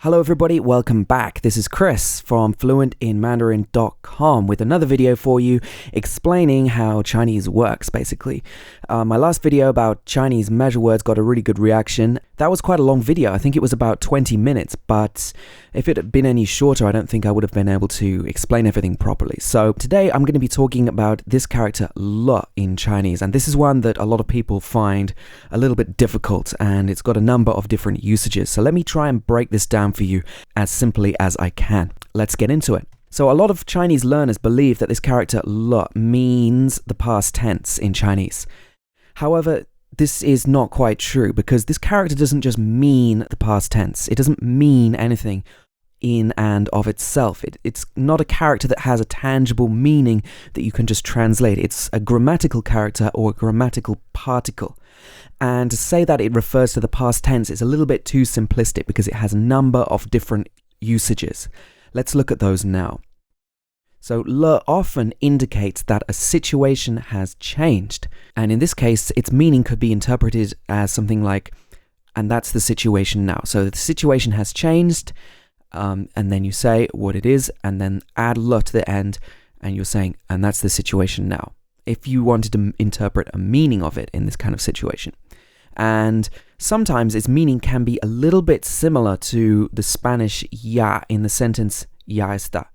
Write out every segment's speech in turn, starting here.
Hello everybody, welcome back. This is Chris from fluentinmandarin.com with another video for you explaining how Chinese works, basically. My last video about Chinese measure words got a really good reaction. That was quite a long video. I think it was about 20 minutes, but if it had been any shorter, I don't think I would have been able to explain everything properly. So today I'm going to be talking about this character le in Chinese, and this is one that a lot of people find a little bit difficult, and it's got a number of different usages. So let me try and break this down for you as simply as I can. Let's get into it. So a lot of Chinese learners believe that this character le means the past tense in Chinese. However, this is not quite true because this character doesn't just mean the past tense. It doesn't mean anything in and of itself. It's not a character that has a tangible meaning that you can just translate. It's a grammatical character or a grammatical particle. And to say that it refers to the past tense is a little bit too simplistic because it has a number of different usages. Let's look at those now. So le often indicates that a situation has changed. And in this case, its meaning could be interpreted as something like, and that's the situation now. So the situation has changed, and then you say what it is, and then add le to the end, and you're saying, and that's the situation now, if you wanted to interpret a meaning of it in this kind of situation. And sometimes its meaning can be a little bit similar to the Spanish ya in the sentence ya está.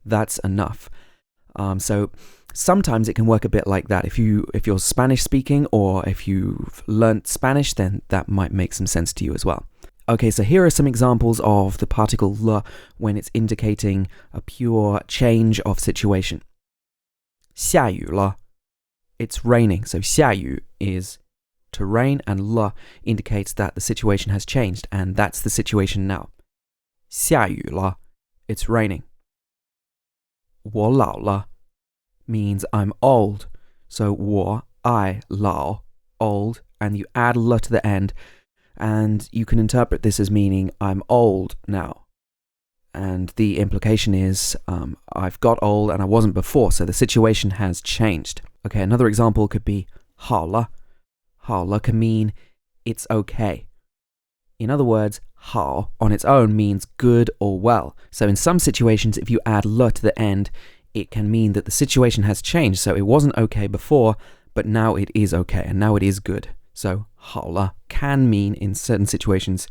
That's enough. So sometimes it can work a bit like that. If you're Spanish speaking or if you've learnt Spanish, then that might make some sense to you as well. Okay, so here are some examples of the particle le when it's indicating a pure change of situation. 下雨了. It's raining. So 下雨 is to rain, and le indicates that the situation has changed, and that's the situation now. 下雨了. It's raining. 我老了 means I'm old. So 我, I, 老, old, and you add le to the end, and you can interpret this as meaning I'm old now. And the implication is I've got old and I wasn't before, so the situation has changed. Okay, another example could be 好了. 好了 can mean it's okay. In other words, 好 on its own means good or well. So in some situations, if you add le to the end, it can mean that the situation has changed. So it wasn't okay before, but now it is okay, and now it is good. So 好了 can mean in certain situations,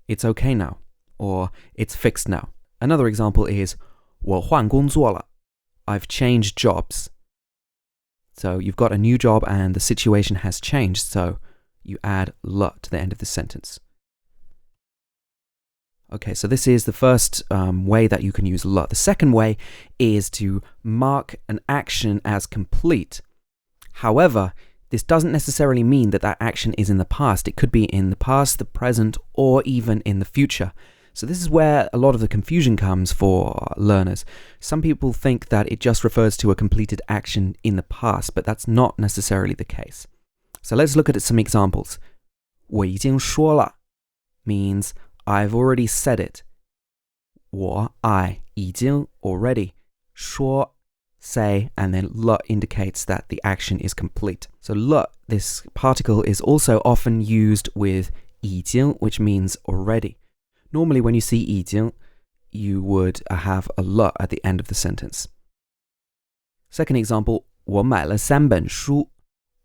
it's okay now, or it's fixed now. Another example is 我换工作了. I've changed jobs. So you've got a new job and the situation has changed, so you add le to the end of the sentence. Okay, so this is the first way that you can use le. The second way is to mark an action as complete. However, this doesn't necessarily mean that that action is in the past. It could be in the past, the present, or even in the future. So this is where a lot of the confusion comes for learners. Some people think that it just refers to a completed action in the past, but that's not necessarily the case. So let's look at some examples. 我已经说了 means I've already said it. 我 I 已经 already 说 say, and then le indicates that the action is complete. So le, this particle, is also often used with 已经, which means already. Normally when you see 已经, you would have a le at the end of the sentence. Second example, 我买了3本书.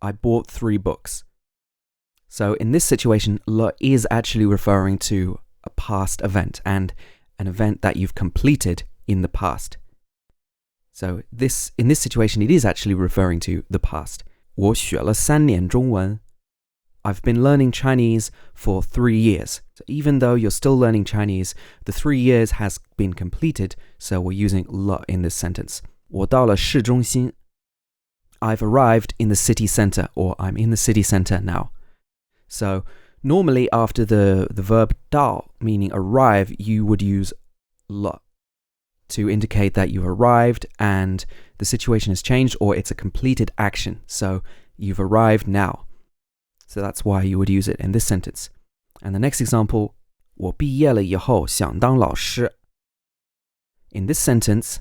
I bought 3 books. So in this situation, le is actually referring to a past event and an event that you've completed in the past. So in this situation, it is actually referring to the past. 我学了3年中文. I've been learning Chinese for 3 years. So even though you're still learning Chinese, the 3 years has been completed, so we're using le in this sentence. 我到了市中心. I've arrived in the city center, or I'm in the city center now. So normally after the verb 到, meaning arrive, you would use le to indicate that you've arrived and the situation has changed, or it's a completed action. So you've arrived now. So that's why you would use it in this sentence. And the next example, 我毕业了以后想当老师. In this sentence,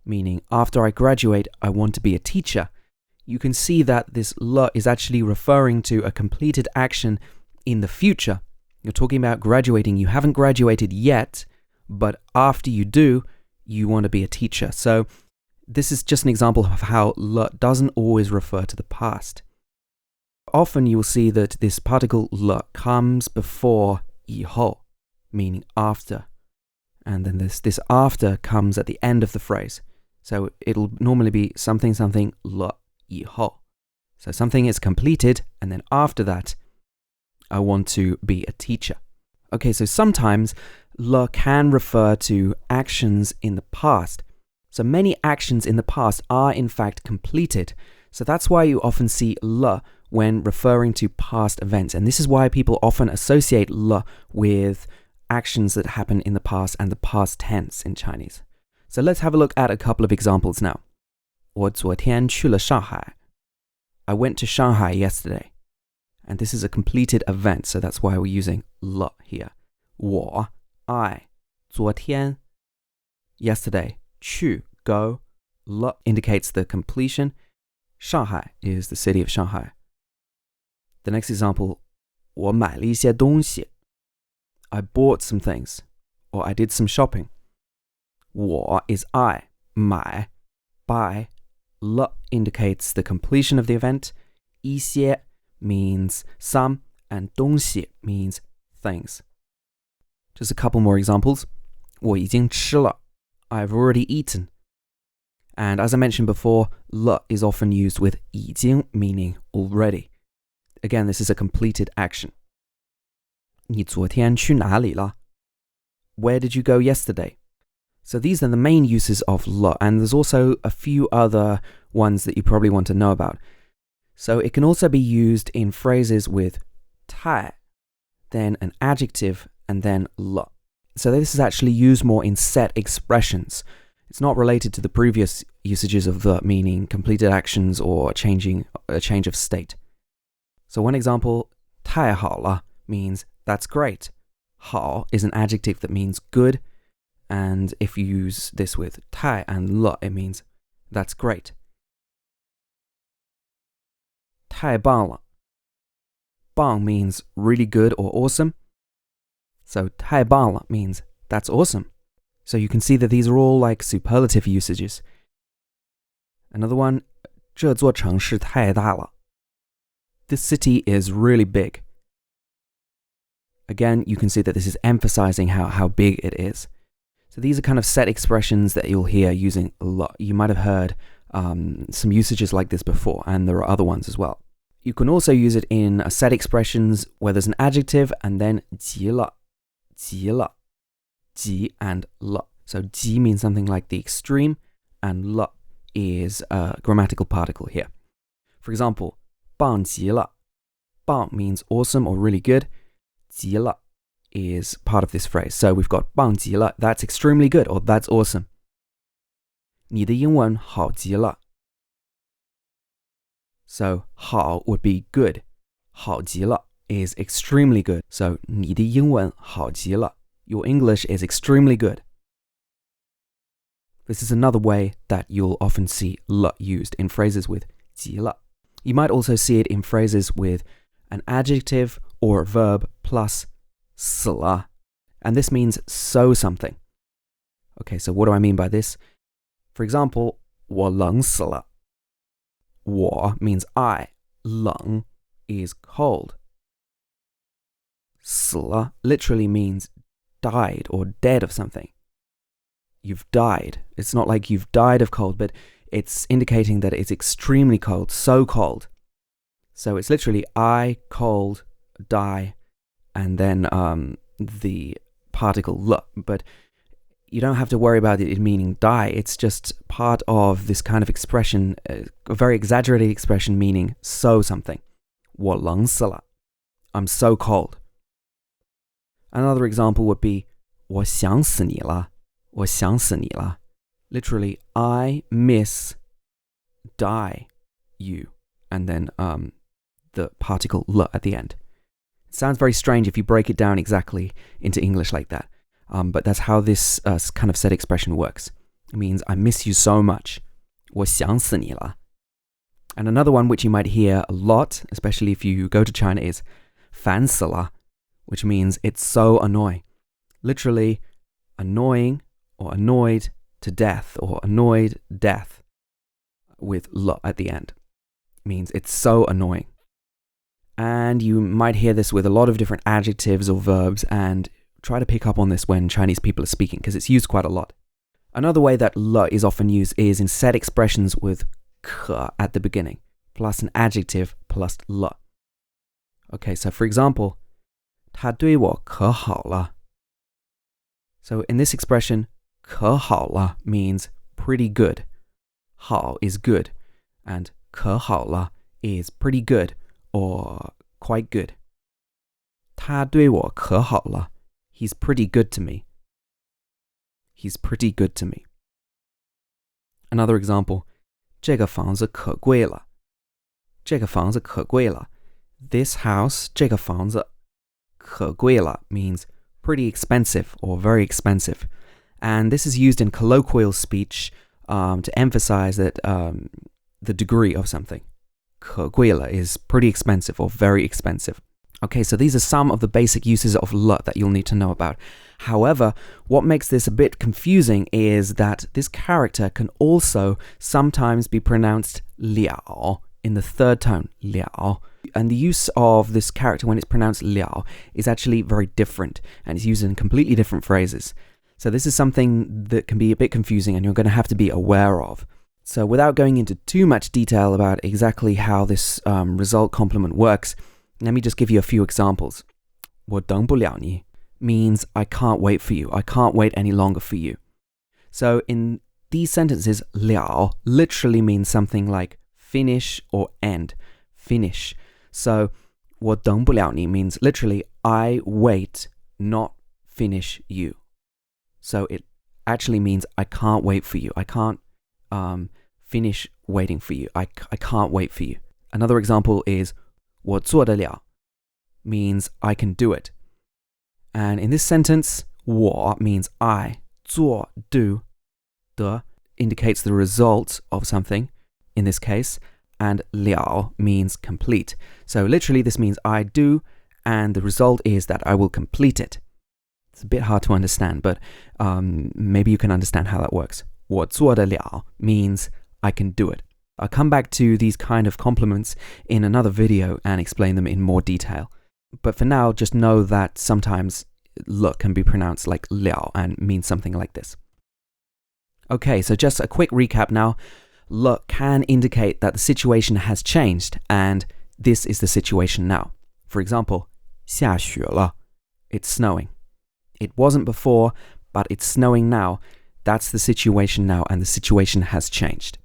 meaning after I graduate, I want to be a teacher, you can see that this le is actually referring to a completed action in the future. You're talking about graduating. You haven't graduated yet, but after you do, you want to be a teacher. So this is just an example of how 了 doesn't always refer to the past. Often you will see that this particle 了 comes before 以后, meaning after. And then this after comes at the end of the phrase. So it'll normally be something 了以后. So something is completed, and then after that, I want to be a teacher. Okay, so sometimes 了 can refer to actions in the past. So many actions in the past are in fact completed. So that's why you often see 了 when referring to past events. And this is why people often associate 了 with actions that happen in the past and the past tense in Chinese. So let's have a look at a couple of examples now. 我昨天去了上海. I went to Shanghai yesterday. And this is a completed event, so that's why we're using 了 here. 我, I, 昨天, yesterday, 去, go, 了 indicates the completion. Shanghai is the city of Shanghai. The next example, 我买了一些东西. I bought some things, or I did some shopping. 我 is I, 买, buy, 了 indicates the completion of the event. 一些 means some, and 东西 means things. Just a couple more examples. 我已经吃了. I've already eaten. And as I mentioned before, 了 is often used with 已经 meaning already. Again, this is a completed action. 你昨天去哪里了? Where did you go yesterday? So these are the main uses of 了, and there's also a few other ones that you probably want to know about. So it can also be used in phrases with 太, then an adjective, and then 了. So this is actually used more in set expressions. It's not related to the previous usages of 的, meaning completed actions or a change of state. So one example, 太好了 means that's great. 好 is an adjective that means good. And if you use this with 太 and 了, it means that's great. 太棒了. 棒 means really good or awesome. So 太棒了 means that's awesome. So you can see that these are all like superlative usages. Another one, 这座城市太大了. This city is really big. Again, you can see that this is emphasizing how big it is. So these are kind of set expressions that you'll hear using a lot. You might have heard some usages like this before, and there are other ones as well. You can also use it in set expressions where there's an adjective and then 急了, 急了, 急 and 了. So 急 means something like the extreme, and 了 is a grammatical particle here. For example, 棒极了. 棒 means awesome or really good. 极了 is part of this phrase. So we've got 棒极了, that's extremely good or that's awesome. 你的英文好极了. So 好 would be good. 好极了 is extremely good. So 你的英文好极了. Your English is extremely good. This is another way that you'll often see 了 used in phrases with 极了. You might also see it in phrases with an adjective or a verb plus 死了, and this means so something. Okay, so what do I mean by this? For example, 我冷死了. 我 means I. 冷 is cold. 死了 literally means died or dead of something. You've died. It's not like you've died of cold, but it's indicating that it's extremely cold, so cold. So it's literally I, cold, die, and then the particle 了, but you don't have to worry about it meaning die. It's just part of this kind of expression, a very exaggerated expression meaning so something. 我冷死了. I'm so cold. Another example would be 我想死你了. 我想死你了. Literally, I miss die you, and then the particle 了 at the end. It sounds very strange if you break it down exactly into English like that. But that's how this kind of set expression works. It means I miss you so much. 我想死你了. And another one which you might hear a lot, especially if you go to China, is 烦死了, which means it's so annoying. Literally, annoying or annoyed to death or annoyed death with l at the end. It means it's so annoying. And you might hear this with a lot of different adjectives or verbs, and try to pick up on this when Chinese people are speaking because it's used quite a lot. Another way that l is often used is in set expressions with k at the beginning, plus an adjective plus l. Okay, so for example, 他对我可好了. So in this expression, 可好了 means pretty good. 好 is good, and 可好了 is pretty good or quite good. 他对我可好了. He's pretty good to me. He's pretty good to me. Another example, 这个房子可贵了. 这个房子可贵了. This house, 这个房子可贵了 means pretty expensive or very expensive. And this is used in colloquial speech to emphasize that the degree of something. 可贵了 is pretty expensive or very expensive. Okay, so these are some of the basic uses of l that you'll need to know about. However, what makes this a bit confusing is that this character can also sometimes be pronounced liao in the third tone, liao. And the use of this character when it's pronounced liao is actually very different, and it's used in completely different phrases. So this is something that can be a bit confusing and you're going to have to be aware of. So without going into too much detail about exactly how this result complement works, let me just give you a few examples. 我等不了你 means I can't wait for you. I can't wait any longer for you. So in these sentences, 了 literally means something like finish or end. Finish. So 我等不了你 means literally I wait, not finish you. So it actually means I can't wait for you. I can't finish waiting for you. I can't wait for you. Another example is 我做得了 means I can do it. And in this sentence, 我 means I, 做 do, 的 indicates the result of something in this case, and 了 means complete. So literally this means I do, and the result is that I will complete it. It's a bit hard to understand, but maybe you can understand how that works. 我做得了 means I can do it. I'll come back to these kind of compliments in another video and explain them in more detail. But for now, just know that sometimes l can be pronounced like liao and means something like this. Okay, so just a quick recap now. L can indicate that the situation has changed, and this is the situation now. For example, 下雪了. It's snowing. It wasn't before, but it's snowing now. That's the situation now, and the situation has changed.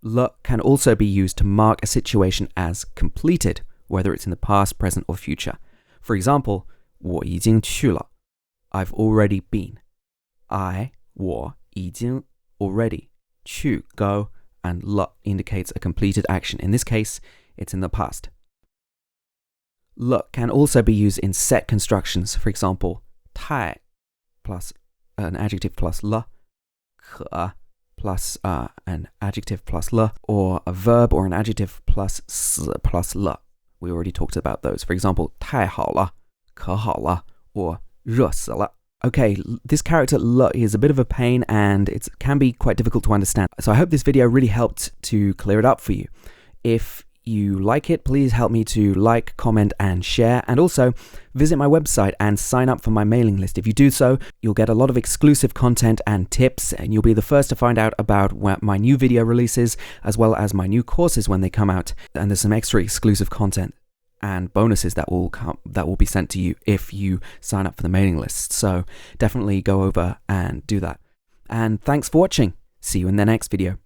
L can also be used to mark a situation as completed, whether it's in the past, present, or future. For example, 我已经去了. I've already been. I, 我已经 already, 去 go, and l indicates a completed action. In this case, it's in the past. L can also be used in set constructions. For example, 太 plus an adjective plus l, 可 plus an adjective plus l, or a verb or an adjective plus s plus l. We already talked about those. For example, 太好了, 可好了, or 热死了. Okay, this character l is a bit of a pain and it can be quite difficult to understand. So I hope this video really helped to clear it up for you. If you like it, please help me to like, comment, and share. And also, visit my website and sign up for my mailing list. If you do so, you'll get a lot of exclusive content and tips, and you'll be the first to find out about my new video releases, as well as my new courses when they come out. And there's some extra exclusive content and bonuses that will be sent to you if you sign up for the mailing list. So definitely go over and do that. And thanks for watching. See you in the next video.